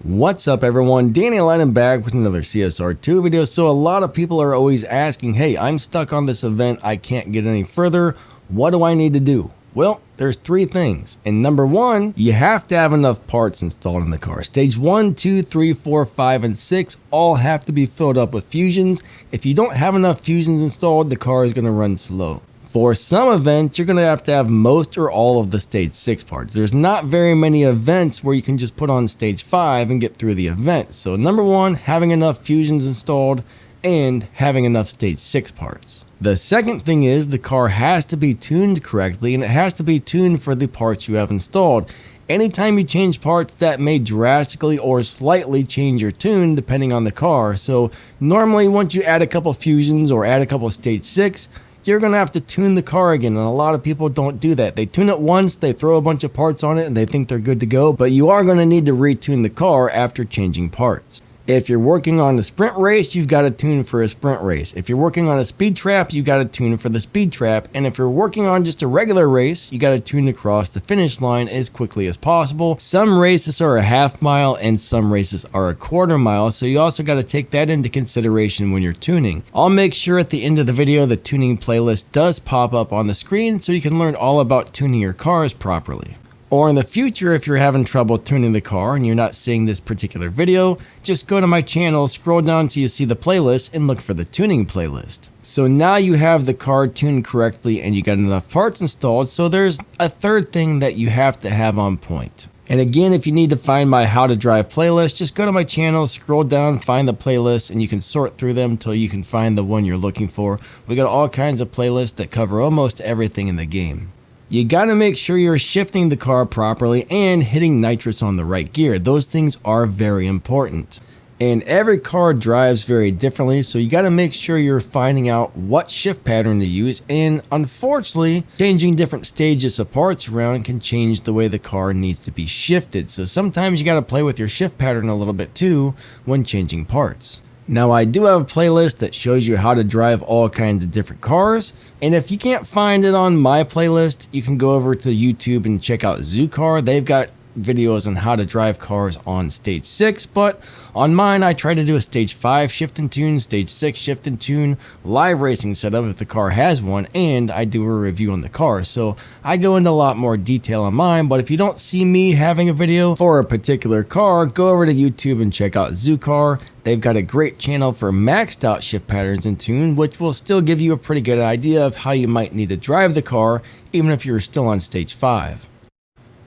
What's up everyone, Danny Lightning back with another CSR2 video. So a lot of people are always asking, hey, I'm stuck on this event, I can't get any further, what do I need to do? Well, there's three things. And number one, you have to have enough parts installed in the car. Stage 1, 2, 3, 4, 5, and 6 all have to be filled up with fusions. If you don't have enough fusions installed, the car is going to run slow. For some events, you're going to have most or all of the stage 6 parts. There's not very many events where you can just put on stage 5 and get through the event. So number one, having enough fusions installed and having enough stage 6 parts. The second thing is the car has to be tuned correctly, and it has to be tuned for the parts you have installed. Anytime you change parts, that may drastically or slightly change your tune depending on the car. So normally once you add a couple fusions or add a couple stage 6, you're going to have to tune the car again, and a lot of people don't do that. They tune it once, they throw a bunch of parts on it, and they think they're good to go, but you are going to need to retune the car after changing parts. If you're working on a sprint race, you've got to tune for a sprint race. If you're working on a speed trap, you got to tune for the speed trap. And if you're working on just a regular race, you got to tune across the finish line as quickly as possible. Some races are a half mile and some races are a quarter mile, so you also got to take that into consideration when you're tuning. I'll make sure at the end of the video the tuning playlist does pop up on the screen so you can learn all about tuning your cars properly. Or in the future, if you're having trouble tuning the car and you're not seeing this particular video, just go to my channel, scroll down till you see the playlist, and look for the tuning playlist. So now you have the car tuned correctly and you got enough parts installed, so there's a third thing that you have to have on point. And again, if you need to find my how to drive playlist, just go to my channel, scroll down, find the playlist, and you can sort through them until you can find the one you're looking for. We got all kinds of playlists that cover almost everything in the game. You gotta make sure you're shifting the car properly and hitting nitrous on the right gear. Those things are very important. And every car drives very differently, so you gotta make sure you're finding out what shift pattern to use, and unfortunately, changing different stages of parts around can change the way the car needs to be shifted. So sometimes you gotta play with your shift pattern a little bit too when changing parts. Now I do have a playlist that shows you how to drive all kinds of different cars, and if you can't find it on my playlist, you can go over to YouTube and check out ZooCar. They've got videos on how to drive cars on stage 6, but on mine I try to do a stage 5 shift and tune, stage 6 shift and tune, live racing setup if the car has one, and I do a review on the car. So I go into a lot more detail on mine, but if you don't see me having a video for a particular car, go over to YouTube and check out ZooCar. They've got a great channel for maxed out shift patterns and tune, which will still give you a pretty good idea of how you might need to drive the car even if you're still on stage 5.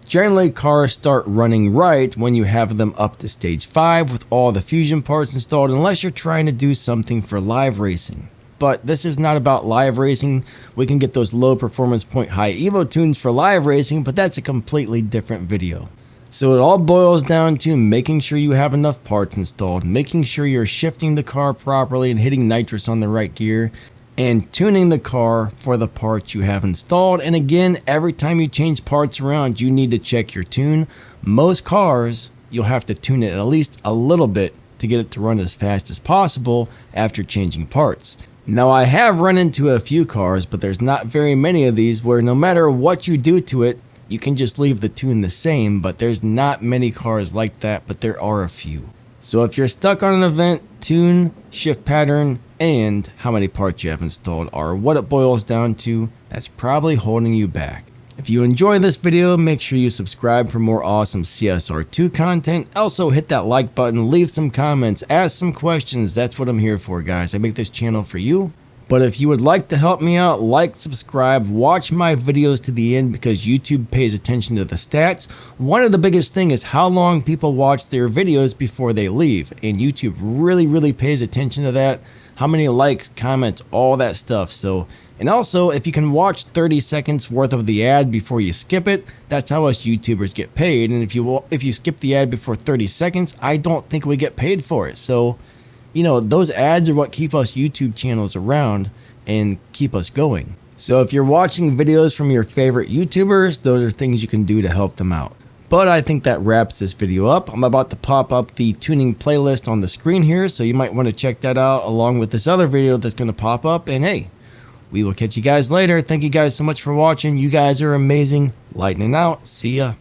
Generally, cars start running right when you have them up to stage 5 with all the fusion parts installed, unless you're trying to do something for live racing. But this is not about live racing. We can get those low performance point high Evo tunes for live racing, but that's a completely different video. So it all boils down to making sure you have enough parts installed, making sure you're shifting the car properly and hitting nitrous on the right gear, and tuning the car for the parts you have installed. And again, every time you change parts around, you need to check your tune. Most cars, you'll have to tune it at least a little bit to get it to run as fast as possible after changing parts. Now I have run into a few cars, but there's not very many of these where no matter what you do to it, you can just leave the tune the same, but there's not many cars like that, but there are a few. So if you're stuck on an event, tune, shift pattern, and how many parts you have installed are what it boils down to. That's probably holding you back. If you enjoy this video, make sure you subscribe for more awesome CSR2 content. Also hit that like button, leave some comments, ask some questions. That's what I'm here for, guys. I make this channel for you. But if you would like to help me out, like, subscribe, watch my videos to the end because YouTube pays attention to the stats. One of the biggest things is how long people watch their videos before they leave. And YouTube really pays attention to that. How many likes, comments, all that stuff. So, and also if you can watch 30 seconds worth of the ad before you skip it, that's how us YouTubers get paid. And if you skip the ad before 30 seconds, I don't think we get paid for it. So, you know, those ads are what keep us YouTube channels around and keep us going. So if you're watching videos from your favorite YouTubers, those are things you can do to help them out. But I think that wraps this video up. I'm about to pop up the tuning playlist on the screen here, so you might want to check that out along with this other video that's going to pop up. And hey, we will catch you guys later. Thank you guys so much for watching. You guys are amazing. Lightning out. See ya.